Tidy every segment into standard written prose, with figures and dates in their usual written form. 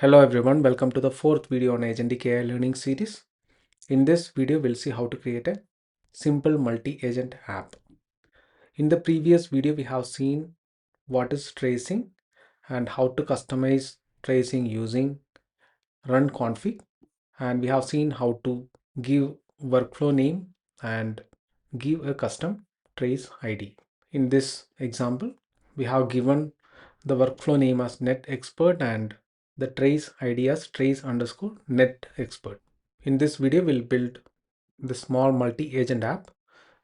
Hello everyone, welcome to the fourth video on agentic AI learning series. In this video, we'll see how to create a simple multi-agent app. In the previous video, we have seen what is tracing and how to customize tracing using run config. And we have seen how to give workflow name and give a custom trace ID. In this example, we have given the workflow name as net expert and the trace ID as trace underscore net expert. In this video, we'll build the small multi-agent app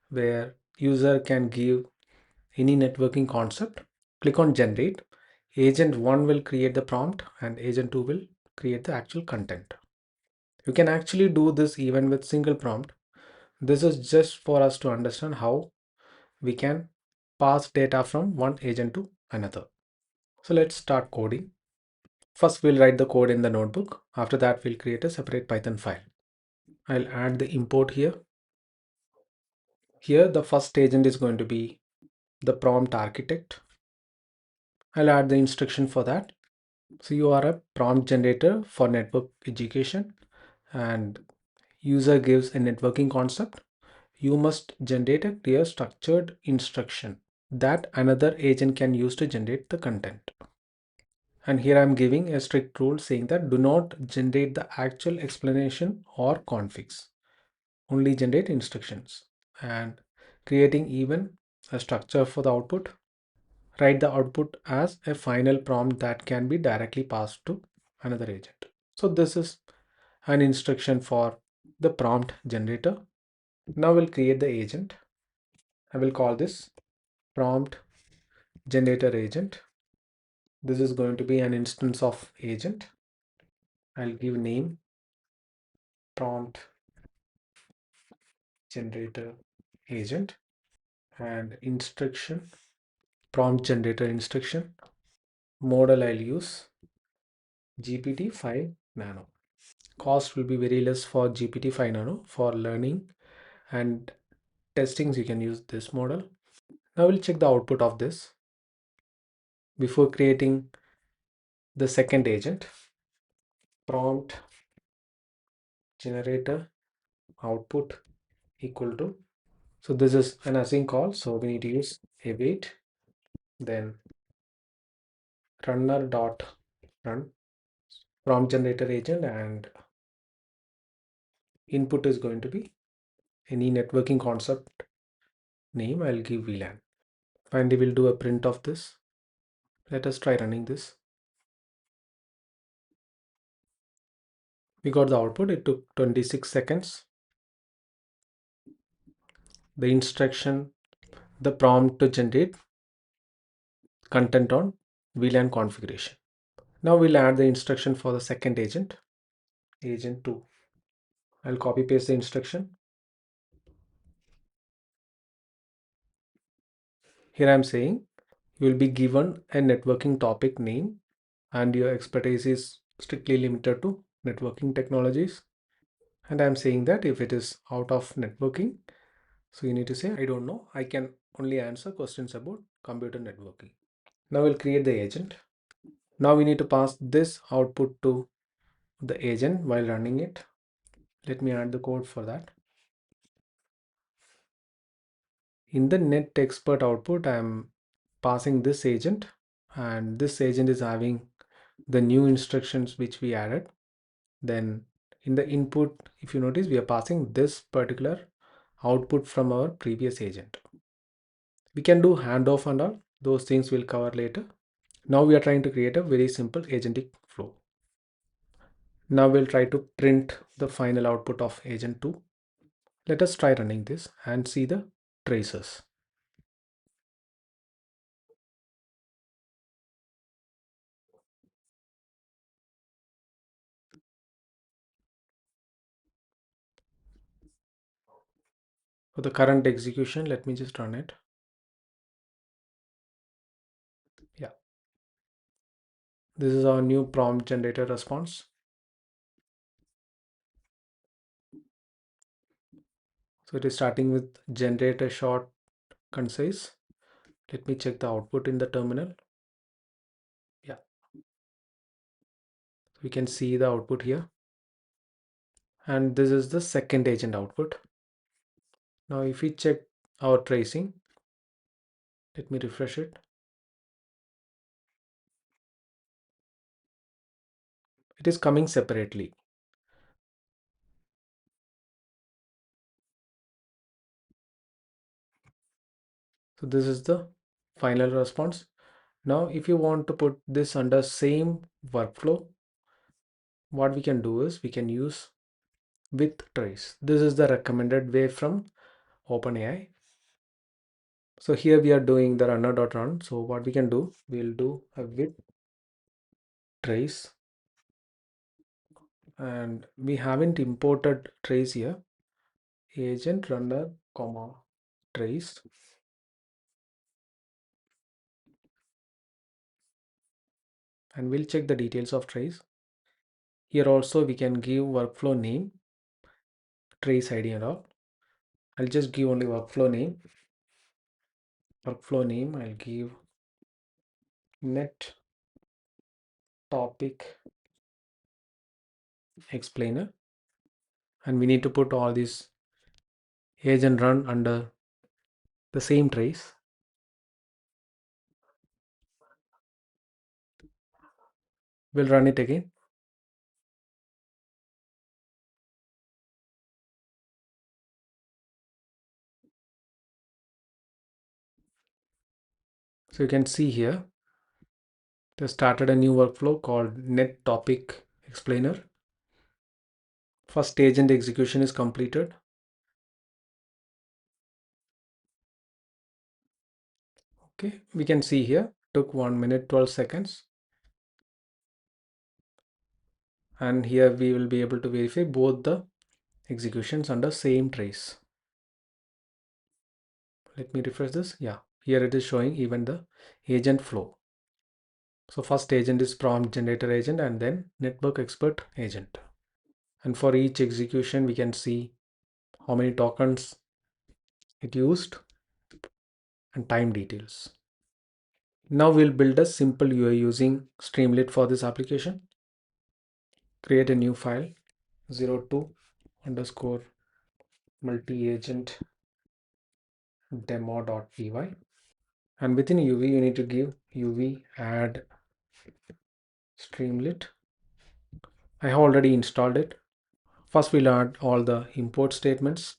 where user can give any networking concept. Click on generate. Agent 1 will create the prompt and agent 2 will create the actual content. You can actually do this even with single prompt. This is just for us to understand how we can pass data from one agent to another. So let's start coding. First, we'll write the code in the notebook. After that, we'll create a separate Python file. I'll add the import here. Here, the first agent is going to be the prompt architect. I'll add the instruction for that. So you are a prompt generator for network education and user gives a networking concept. You must generate a clear structured instruction that another agent can use to generate the content. And here I'm giving a strict rule saying that do not generate the actual explanation or configs, only generate instructions, and creating even a structure for the output. Write the output as a final prompt that can be directly passed to another agent. So this is an instruction for the prompt generator. Now we'll create the agent. I will call this prompt generator agent. This is going to be an instance of agent. I'll give name prompt generator agent and instruction prompt generator instruction. Model I'll use GPT-5 nano. Cost will be very less for GPT-5 nano. For learning and testings you can use this model. Now we'll check the output of this before creating the second agent. Prompt generator output equal to, so this is an async call, so we need to use await, then runner dot run prompt generator agent, and input is going to be any networking concept name. I'll give VLAN. Finally, we'll do a print of this. Let us try running this. We got the output. It took 26 seconds. The instruction, the prompt to generate content on VLAN configuration. Now we'll add the instruction for the second agent, agent 2. I'll copy paste the instruction. Here I'm saying you will be given a networking topic name and your expertise is strictly limited to networking technologies. And I'm saying that if it is out of networking, so you need to say, I don't know, I can only answer questions about computer networking. Now we'll create the agent. Now we need to pass this output to the agent while running it. Let me add the code for that. In the net expert output, I'm passing this agent, and this agent is having the new instructions which we added. Then in the input, if you notice, we are passing this particular output from our previous agent. We can do handoff and all those things we'll cover later. Now we are trying to create a very simple agentic flow. Now we'll try to print the final output of agent 2. Let us try running this and see the traces. For the current execution, let me just run it. Yeah, this is our new prompt generator response. So it is starting with generate a short, concise. Let me check the output in the terminal. Yeah. We can see the output here. And this is the second agent output. Now if we check our tracing, let me refresh it. It is coming separately. So this is the final response. Now if you want to put this under same workflow, what we can do is we can use with trace. This is the recommended way from OpenAI. So here we are doing the runner.run. So what we can do, we'll do a with trace, and we haven't imported trace here. Agent runner comma trace, and we'll check the details of trace. Here also we can give workflow name, trace ID and all. I'll just give only workflow name. Workflow name I'll give net topic explainer, and we need to put all these agent run under the same trace. We'll run it again. So you can see here, they started a new workflow called net topic explainer. First agent execution is completed. Okay, we can see here, took 1 minute 12 seconds. And here we will be able to verify both the executions under same trace. Let me refresh this. Yeah, here it is showing even the agent flow. So first agent is prompt generator agent and then network expert agent. And for each execution, we can see how many tokens it used and time details. Now we'll build a simple UI using Streamlit for this application. Create a new file 02 underscore multi-agent demo.py, and within UV you need to give UV add Streamlit. I have already installed it. First we'll add all the import statements.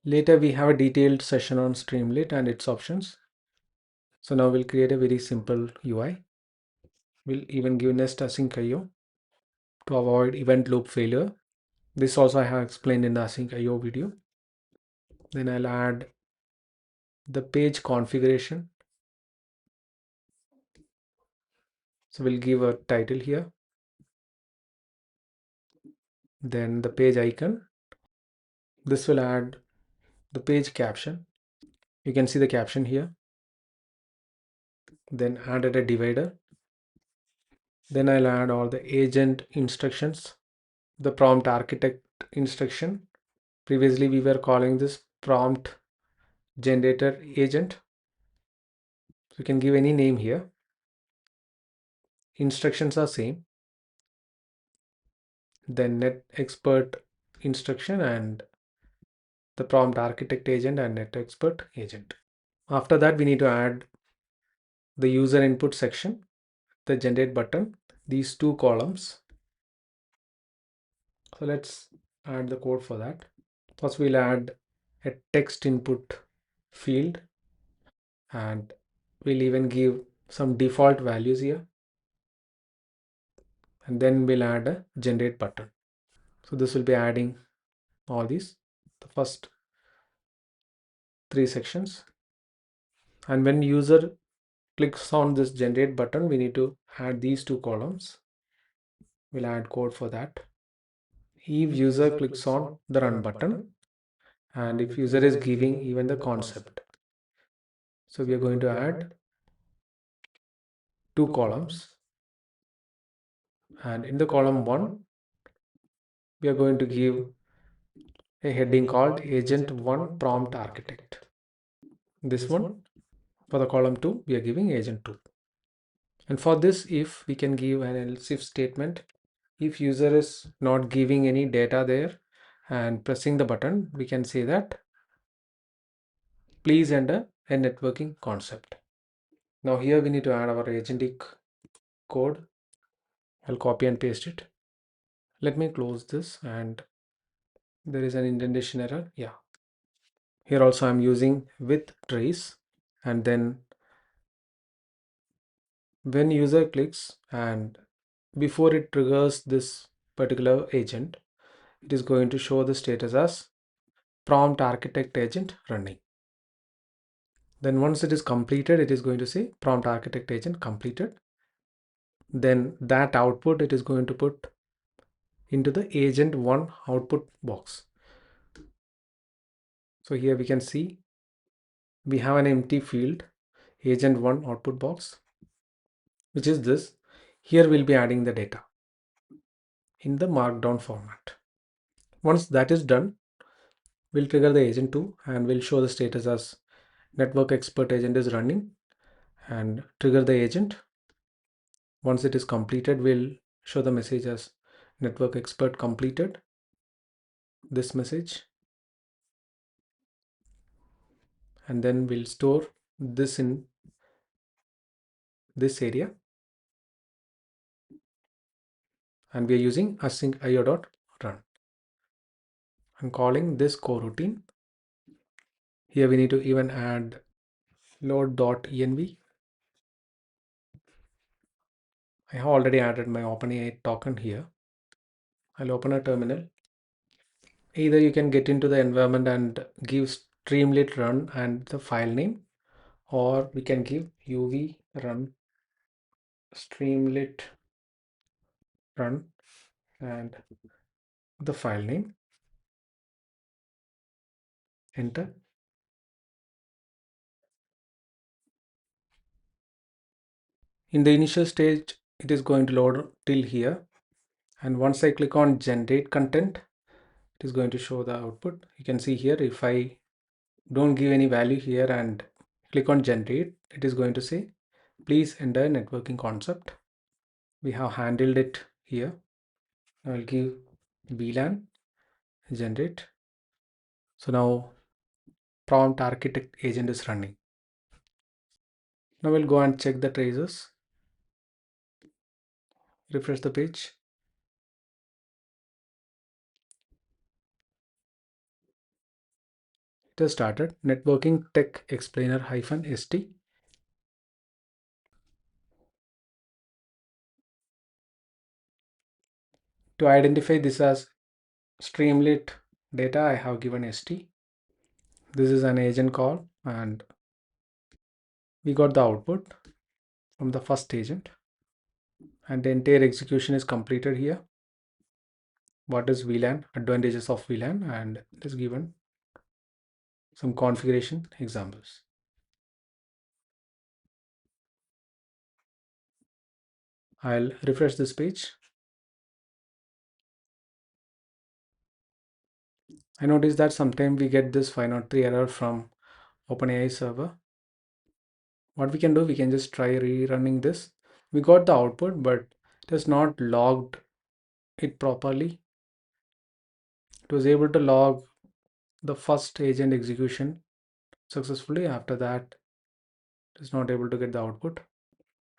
Later we have a detailed session on Streamlit and its options. So now we'll create a very simple UI. We'll even give nest async IO to avoid event loop failure. This also I have explained in the async IO video. Then I'll add the page configuration. So we'll give a title here. Then the page icon. This will add the page caption. You can see the caption here. Then added a divider. Then I'll add all the agent instructions, the prompt architect instruction. Previously we were calling this prompt generator agent. So you can give any name here. Instructions are same. Then net expert instruction and the prompt architect agent and net expert agent. After that we need to add the user input section, the generate button, these two columns. So let's add the code for that. First we'll add a text input field, and we'll even give some default values here, and then we'll add a generate button. So this will be adding all these, the first three sections. And when user clicks on this generate button, we need to add these two columns. We'll add code for that. If user clicks on the run button, and if user is giving even the concept. So we are going to add two columns, and in the column 1 we are going to give a heading called agent 1 prompt architect. This one. For the column 2 we are giving agent 2. And for this, if we can give an else if statement, If user is not giving any data there and pressing the button, we can say that please enter a networking concept. Now here we need to add our agentic code. I'll copy and paste it. Let me close this, and there is an indentation error. Yeah. Here also I'm using with trace, and then when user clicks and before it triggers this particular agent, it is going to show the status as prompt architect agent running. Then once it is completed, it is going to say prompt architect agent completed. Then that output it is going to put into the agent 1 output box. So here we can see we have an empty field agent 1 output box, which is this. Here we'll be adding the data in the markdown format. Once that is done, we'll trigger the agent 2 and we'll show the status as network expert agent is running and trigger the agent. Once it is completed, we'll show the message as network expert completed, this message, and then we'll store this in this area, and we are using async io.run. I'm calling this coroutine. Here we need to even add load.env. I have already added my OpenAI token here. I'll open a terminal. Either you can get into the environment and give Streamlit run and the file name, or we can give uv run Streamlit run and the file name. Enter. In the initial stage, it is going to load till here, and once I click on generate content, it is going to show the output. You can see here, if I don't give any value here and click on generate, it is going to say please enter networking concept. We have handled it here. I'll give VLAN generate. So now prompt architect agent is running. Now we'll go and check the traces. Refresh the page. It has started. Networking tech explainer -st. To identify this as Streamlit data, I have given st. This is an agent call, and we got the output from the first agent, and the entire execution is completed here. What is VLAN, advantages of VLAN, and it is given some configuration examples. I'll refresh this page. I noticed that sometimes we get this 503 error from OpenAI server. What we can do, we can just try rerunning this. We got the output, but it has not logged it properly. It was able to log the first agent execution successfully. After that, it is not able to get the output.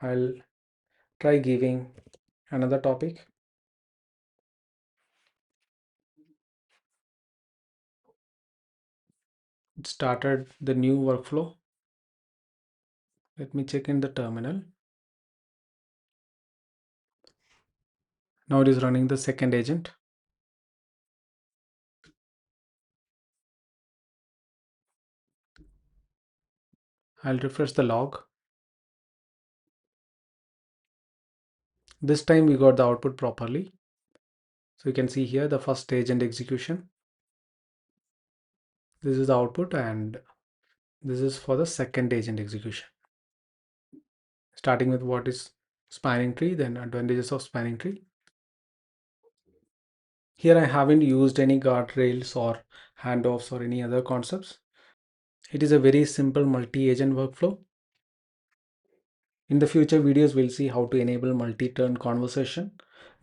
I'll try giving another topic. It started the new workflow. Let me check in the terminal. Now it is running the second agent. I'll refresh the log. This time we got the output properly. So you can see here the first agent execution. This is the output, and this is for the second agent execution. Starting with what is spanning tree, then advantages of spanning tree. Here I haven't used any guardrails or handoffs or any other concepts. It is a very simple multi-agent workflow. In the future videos, we'll see how to enable multi-turn conversation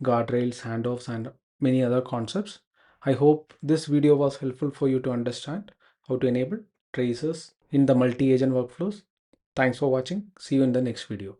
guardrails, handoffs, and many other concepts. I hope this video was helpful for you to understand how to enable traces in the multi-agent workflows. Thanks for watching. See you in the next video.